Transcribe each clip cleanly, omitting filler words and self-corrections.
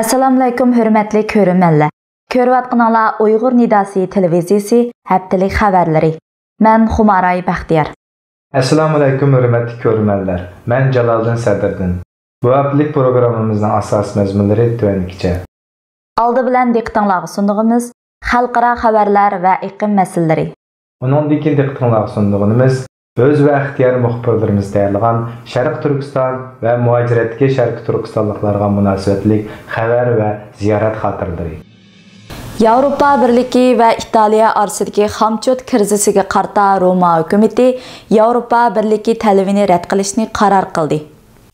Assalamu alaykum hörmətli görürmənlər. Görüyatqanlar Uyğur Nidası televiziyası həftəlik xəbərləri. Mən Xumaray Bəxtiyar. Assalamu alaykum hörmətli görürmənlər. Mən Cəlaldin Sədirdin. Bu həftəlik proqramımızın əsas məzmunları tövəndikcə. Aldı bilən diqqətinizə sunduğumuz xalqara xəbərlər və iqlim məsələləri. Onun diqqətin diqqətinizə sunduğumuz öz və ixtiyar müxbirlərimiz tayarlagan Şərq Türkistan və muhacirətdəki Şərq Türkistanlıqlarga münasibətlik xəbər və ziyarət xatırları. Avropa Birliği və İtaliya arasındakı xamçot krizisiga qarta Roma hökuməti Avropa Birliği tələbini rədd qilishni qaror qildi.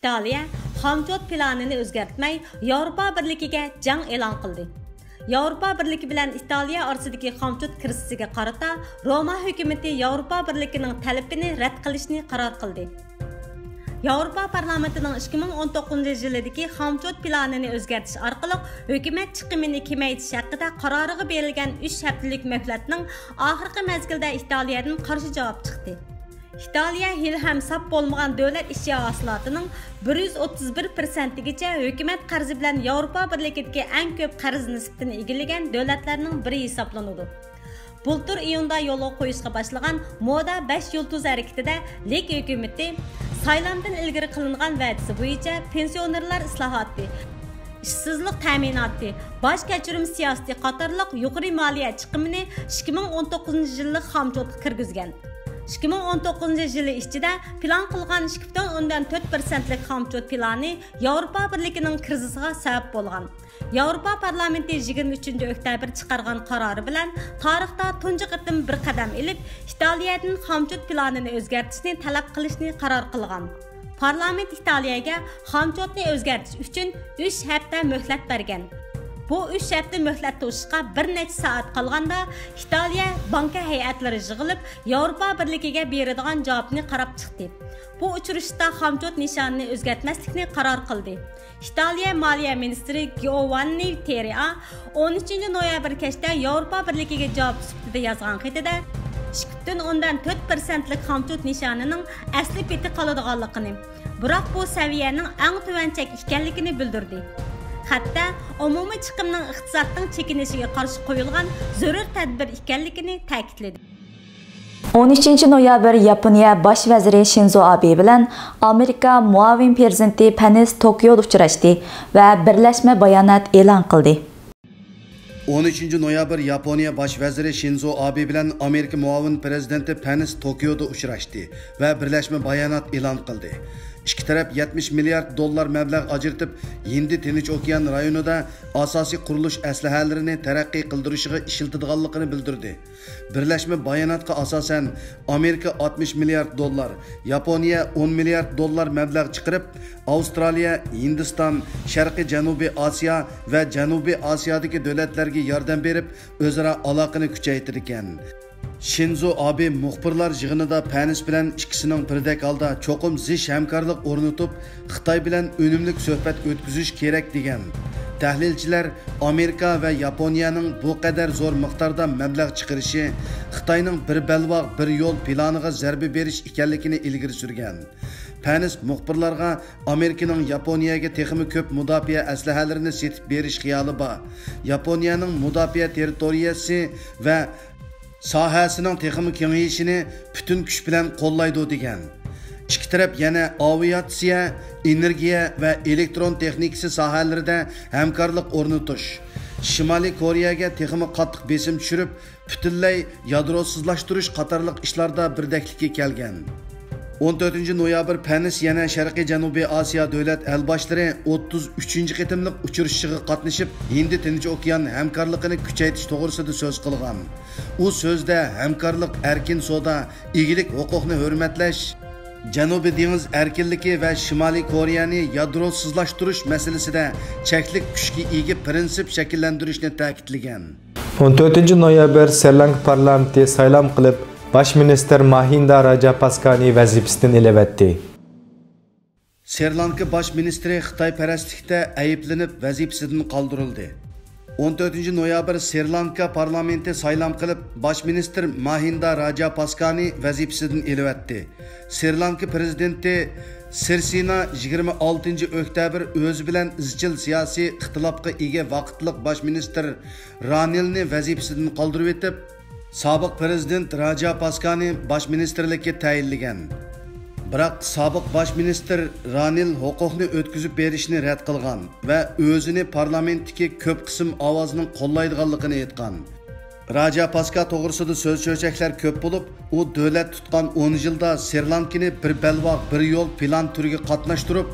İtaliya xamçot planını o'zgartmay Avropa Birligiga jang e'lon qildi. Avropa Birligi bilan İtaliya orasidagi xamçot krizisiga qarata Roma hökuməti Avropa Birligining talabini rədd qilishni qaror qildi. Avropa Parlamentining 2019-yildagi xamçot planini o'zgartirish orqali hukumat chiqimini kamaytirish haqida qaroriga berilgan 3 haftalik muhlatning oxirgi mezgilda Italiyadan qarshi javob chiqdi. İtaliya hil ham sap bo'lmagan davlat ishchi hasilotining 131%gacha hukumat qarzi bilan Avropa Birligidagi eng ko'p qarz nisbatini egallagan davlatlarning biri hisoblanadi. Bultur iyunda yo'lga qo'yishga boshlagan Moda 5 yulduz harakatida Lig hukumati saylandan ilgari qilingan va'dasi bo'yicha pensionerlar islohoti, ishsizlik ta'minoti, bosh kechirim siyosati qatorliq yuqori moliya chiqimini 2019-yillik xamçotga kirgizgan. 2019 yılı ichida plan qilgan 2,4%lik xamçot planı Avropa Birligining krizisiga sabab bo'lgan. Avropa Parlamenti 23 oktyabr chiqargan qarori bilan tarixda tunji qitim bir qadam ilib, Italiyadan xamçot planini o'zgartirishni talab qilishni qaror qilgan. Parlament Italiyaga xamçotni o'zgartirish uchun 3 hafta muhlat bergan. Bu 3 hafta muhlat to'shishga bir necha soat qolganda İtaliya banka hay'atlari yig'ilib Avropa Birligiga beradigan javobni qarab chiqdi. Bu uchrashuvda xamçot nishonini o'zgartmaslikni qaror qildi. İtaliya Moliya ministri Giovanni Teria 13 noyabr kechda Avropa Birligiga javob sifatida yozgan xatida 2,4%lik xamçot nishonining asli peti qoladiganligini, biroq bu saviyaning eng tuvanchak ekanligini bildirdi. Hatta umumiy chiqimning iqtisodning chekinishiga qarshi qo'yilgan zarur tadbir ekanligini ta'kidladi. 13 noyabr Yaponiya bosh vaziri Shinzo Abe bilan Amerika muavin prezidenti Pence Tokioda uchrashdi va birlashma bayonot e'lon qildi. 13 noyabr Yaponiya bosh vaziri Shinzo Abe bilan Amerika muavin prezidenti Pence Tokioda uchrashdi va birlashma bayonot e'lon qildi. İki taraf 70 milyard dollar mablag' ajratib, Hindi Tinch okean rayonida asosiy qurilish aslahalarini taraqqiy qildirishiga ishiltidiganligini bildirdi. Birlashma bayonotga asosan Amerika 60 milyard dollar, Yaponiya 10 milyard dollar mablag' chiqarib, Avstraliya, Hindiston, Sharqiy Janubiy Osiyo va Janubiy Osiyodagi davlatlarga yordam berib, o'zaro aloqani kuchaytirgan. Shinzo Abe muxbirlar yig'inida Pence bilan ikkisining birdek holda cho'qim zish hamkorlik o'rnatib, Xitoy bilan unumli suhbat o'tkazish kerak degan. Tahlilchilar Amerika va Yaponiyaning bu qadar zo'r miqdorda mablag' chiqarishi Xitoyning bir balvoq bir yo'l planiga zarba berish ekanligini ilgari surgan. Pence muxbirlarga Amerikaning Yaponiyaga texmi ko'p mudofaa aslahalarini setib berish xiyoli bor. Yaponiyaning mudofaa territoriyasi va sohasining texmi kengayishini butun kuch bilan qo'llaydi degan. Ikki taraf yana aviatsiya, energiya va elektron texnikasi sohalarida hamkorlik o'rnatish, Shimoliy Koreyaga texmi qattiq besim tushirib, butunlay yadrosizlashtirish qatorliq ishlarda birdaklikka kelgan. 14 noyabr Pence yana Sharqiy Janubiy Osiyo davlat elboshlari 33 qitimliq uchrashishga qatnashib, Hindi Tinch okean hamkorligini kuchaytirish to'g'risida so'z qilgan. U so'zda hamkorlik, erkin savdo, egilik huquqni hurmatlash, Janubiy dengiz erkinligi va Shimoliy Koreyani yadrosizlashtirish masalasida cheklik kuchga ega prinsip shakllantirishni ta'kidlagan. 14 noyabr Sri Lanka parlamenti saylam qilib, Baş minister Mahinda Rajapaksa vazifasidan elevatdi. Sri Lanka bosh ministri Xitoy parastlikda ayblanib vazifasidan qoldirildi. 14 noyabr Sri Lanka parlamenti saylam qilib, bosh minister Mahinda Rajapaksani vazifasidan elevatdi. Sri Lanka prezidenti Sirsina 26 oktyabr o'zi bilan izchil siyosiy ixtilofga ega vaqtliq bosh ministr Ranilni vazifasidan qoldirib etib, sobiq prezident Raja Paskani bosh ministrlikka tayinlagan. Biroq sobiq bosh ministr Ranil huquqni o'tkazib berishni rad qilgan va o'zini parlamentdagi ko'p qism ovozning qo'llaydiganligini aytgan. Raja Paska to'g'risida so'z cho'chaklar ko'p bo'lib, u davlat tutgan 10 yilda Sri Lankani bir balvoq bir yo'l plan turiga qatnashtirib,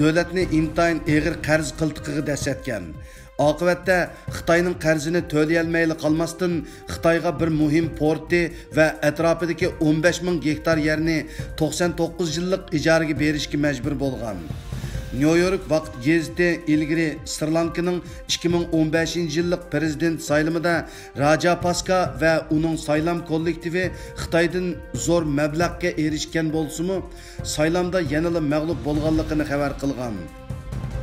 davlatni intayin og'ir qarz qiltiqiga dashatgan. Oqibatda Xitoyning qarzini to'layolmayli qolmasdan Xitoyga bir muhim porti va atrofidagi 15 ming gektar yerni 99 yillik ijaraga berishga majbur bo'lgan. New York vaqt gazeti ilgari Sri Lankaning 2015 yillik prezident saylamida Raja Paska va uning saylam kollektivi Xitoydan zo'r mablag'ga erishgan bo'lsa-mu, saylamda yanada mag'lub bo'lganligini xabar qilgan.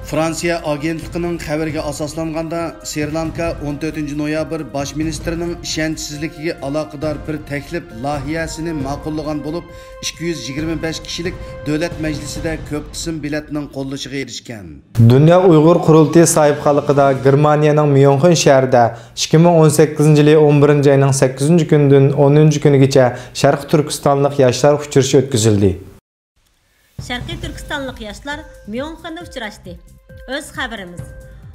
Fransiya agentligining xabariga asoslanganda Sri Lanka 14 noyabr bosh ministrining ishonchsizligiga aloqador bir taklif loyihasini ma'qullagan bo'lib, 225 kishilik davlat majlisida ko'p qism biletning qo'llashiga erishgan. Dunyo Uyg'ur qurultiyi sohibxonligida Germaniyaning Myunxen shahrida 2018 yil 11 oyning 8 kunidan 10 kunigacha Sharq Turkistonlik yoshlar uchrashuvi o'tkazildi. Sharqiy Turkistonlik yoshlar Myunxenda uchrashdi. Öz xabarimiz.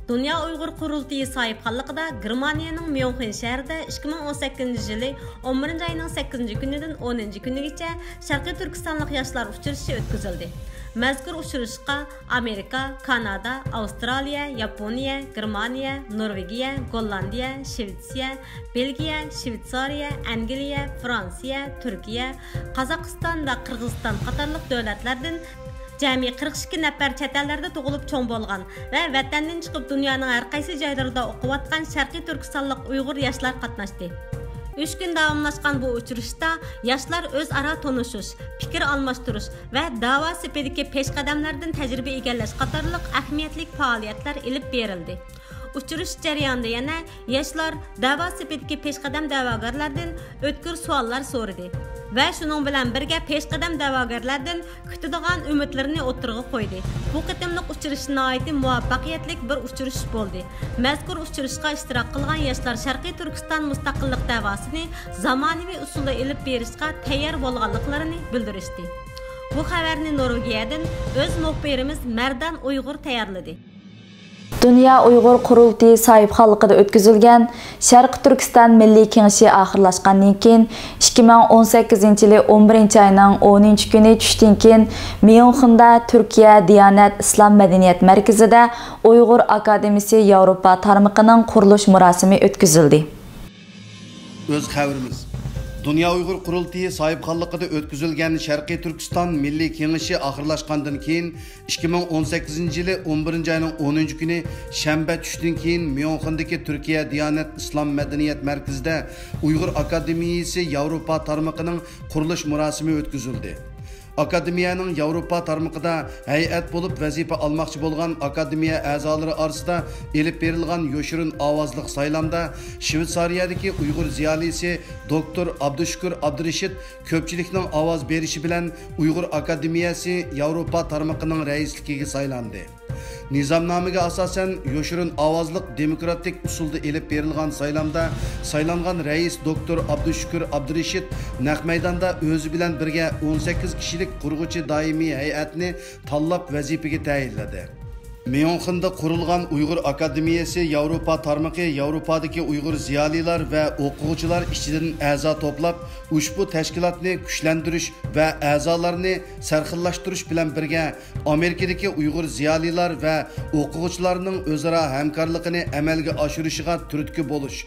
Dünya Uyghur Qurultiyi sohibxonligida Germaniyaning Myunxen shahrida 2018 yili 11 oyning 8 kunidan 10 kunigacha Sharqiy Turkistonlik yoshlar uchrashuvi o'tkazildi. Mazkur uchrashuvga Amerika, Kanada, Avstraliya, Yaponiya, Germaniya, Norvegiya, Gollandiya, Shvetsiya, Belgiya, Shvetsariya, Angliya, Fransiya, Turkiya, Qozog'iston va Qirg'iziston qatorliq davlatlardan jami 42 nafar chet ellarda tug'ilib cho'ng bo'lgan va vatandan chiqib dunyoning har qaysi joylarida o'qiyotgan Sharqiy Turkistonlik Uyg'ur yoshlar qatnashdi. 3 kun davomlashgan bu uchrashda yoshlar o'zaro tanishish, fikr almashtirish va da'vo sepidagi peshqadamlardan tajriba egallash qatorliq ahamiyatli faoliyatlar ilib berildi. Uchrashuv jarayonida yana yoshlar da'vo sepidagi peshqadam da'vogarlardan o'tkir savollar so'radi va shuning bilan birga peshqadam da'vogarlardan kutadigan umidlarini o'tirg'a qo'ydi. Bu qatimliq uchrashuv nihoyatda muvaffaqiyatli bir uchrashuv bo'ldi. Mazkur uchrashuvga ishtirok qilgan yoshlar Sharqiy Turkiston mustaqillik da'vosini zamonaviy usulda ilib berishga tayyor bo'lganliklarini bildirishdi. Bu xabarni Norvegiyadan o'z muxbirimiz Mardan Uyg'ur tayyorladi. Dünya Uyg'ur Qurultiyi sohibxonligida o'tkazilgan Sharq Turkiston Milliy Kengashi oxirlashgandan keyin 2018 yili 11 oyning 10 kuni tushdan keyin Myunxenda Turkiya Diyanat Islom madaniyat markazida Uyg'ur Akademiyasi Yevropa tarmoqining qurilish murosimi o'tkazildi. O'z xabarimiz. Dünya Uyghur Qurultiyi sohibxonligida o'tkazilgan Sharqiy Turkiston Milliy Kengashi oxirlashgandan keyin 2018 yili 11 oyning 10 kuni shanba tushdan keyin Myunxendagi Turkiya Diyanat Islom madaniyat markazida Uyg'ur Akademiyasi Yevropa tarmoqining qurilish murosimi o'tkazildi. Akademiyaning Yevropa tarmoqida hay'at bo'lib vazifa almoqchi bo'lgan akademiya a'zolari orasida elib berilgan yoshirin ovozliq saylamda Shvetsariyadagi Uyg'ur ziyolisi Doktor Abdushukur Abdurashid ko'pchilikning ovoz berishi bilan Uyg'ur Akademiyasi Yevropa tarmoqining raisligiga saylandi. Nizomnomaga asosan yoshirin ovozliq demokratik usulda elib berilgan saylamda saylangan rais Doktor Abdushukur Abdurashid naq maydonda o'zi bilan birga 18 kishilik qurg'uchi doimiy hay'atni tanlab vazifaga tayinladi. Myunxenda qurilgan Uyg'ur Akademiyasi Yevropa tarmoqi Yevropadagi Uyg'ur ziyolilar va o'quvchilar ichidan a'zo to'plab, ushbu tashkilotni kuchlantirish va a'zolarni sarxillashtirish bilan birga Amerikadagi Uyg'ur ziyolilar va o'quvchilarning o'zaro hamkorligini amalga oshirishiga turtki bo'lish,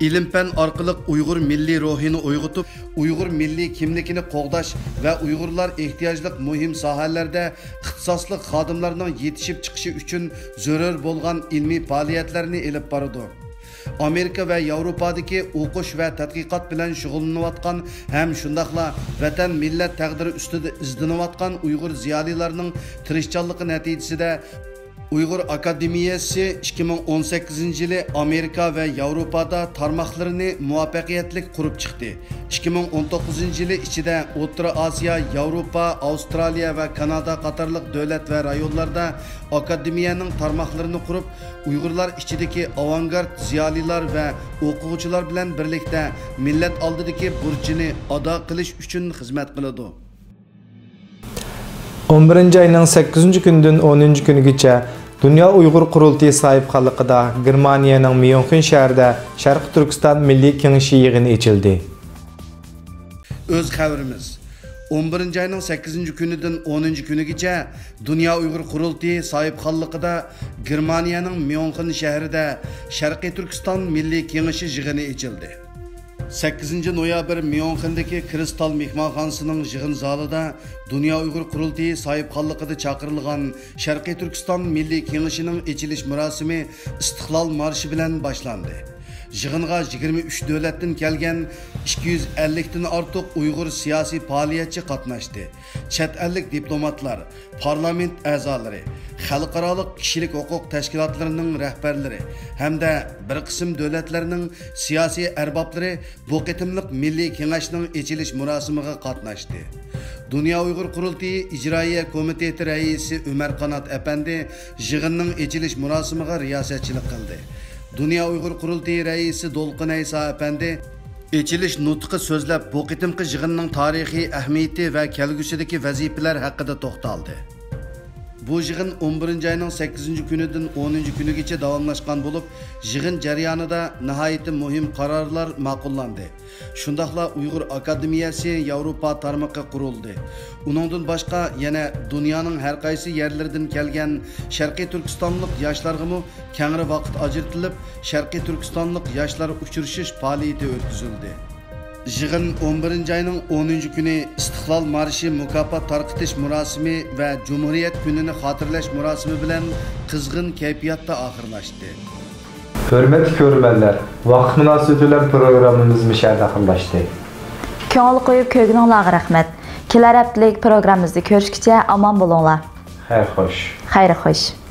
ilm-fan orqali Uyg'ur milliy ruhini uyg'otib, Uyg'ur milliy kimligini qo'g'dash va Uyg'urlar ehtiyojli muhim sohalarda ixtisosli xodimlarning yetishib chiqishi uchun zarur bo'lgan ilmiy faoliyatlarni elib boradi. Amerika va Yevropadagi o'qish va tadqiqot bilan shug'ullanayotgan ham shundaqla vatan millat taqdiri ustida izlanayotgan Uyg'ur ziyolilarining tirishchanligi natijasida Uyghur Akademiyasi 2018 yılı Amerika ve Avrupa'da tarmaqlarını muvaffaqiyatli kurup çıktı. 2019 yılı içinde O'rta Asya, Avrupa, Avustraliya ve Kanada qatarlıq devlet ve rayonlarda akademiyanın tarmaqlarını kurup Uygurlar içindeki avangard ziyalilar ve o'quvchilar bilan birlikte millet aldidagi burchini ado qilish uchun xizmat qiladi. 11 ayının 8 gündən 10 günügacha Dünya Uyghur Qurultayı sahibxonligida Germaniyaning Myunxen shahrida Sharq Turkiston Milliy Kengashi yig'ini ochildi. Öz xabarimiz 11 ayının 8 günüdən 10 günügacha Dünya Uyghur Qurultayı sahibxonligida Germaniyaning Myunxen shahrida Sharq Turkiston Milliy Kengashi yig'ini ochildi. 8 noyabr Myunxendeki Kristal mehmonxonasining yig'in zalida Dünya Uyghur Qurultayı sahibxonligida chaqirilgan Sharqiy Turkiston Milliy Kengashining ochilish murosimi Istiqlol marshi bilan boshlandi. Yig'inga 23 davlatdan kelgan 250 dan ortiq Uyg'ur siyosiy faoliyatchi qatnashdi. Chet ellik diplomatlar, parlament a'zolari, xalqaro kishilik huquq tashkilotlarining rahbarlari hamda bir qism davlatlarning siyosiy arboblari bu qitimliq Milliy Kengashning ochilish murosimiga qatnashdi. Dünya Uyghur Qurultayı İcraiya Komiteti raisi Ömer Kanat Efendi yig'inning ochilish murosimiga riyosatchilik qildi. Dünya Uyghur Qurultayı raisi Dolqin Aysa Efendi ochilish nutqi so'zlab bu qitimqi yig'inning tarixiy ahamiyati va kelgusidagi vazifalar haqida to'xtaldi. Bu yig'in 11 ayının 8 günüdən 10 günügacha davomlashgan bo'lib, yig'in jarayonida nihoyatda muhim qarorlar ma'qullandı. Shundaqla Uyg'ur Akademiyasi Yevropa tarmoqi qurildi. Uningdan boshqa yana dunyoning har qaysi yerlaridan kelgan Sharqiy Turkistonlik yoshlarga kengri vaqt ajratilib, Sharqiy Turkistonlik yoshlar uchrashish faoliyati o'tkazildi. Yig'in 11 ayının 10 günü İstiqlol marshi mukofot tarqitish murosimi va Cumhuriyet gününü xotirlash murosimi bilan qizg'in kayfiyatda oxirlashdi. Hürmetli görürmenler, vaqt münasebeti bilan programımız müşahede axırlaşdı. Ko'ngil qo'yib ko'rganinglarga rahmat. Kelar haftalik programmamizda ko'rishguncha omon bo'linglar. Xayr xo'sh. Xayr xo'sh.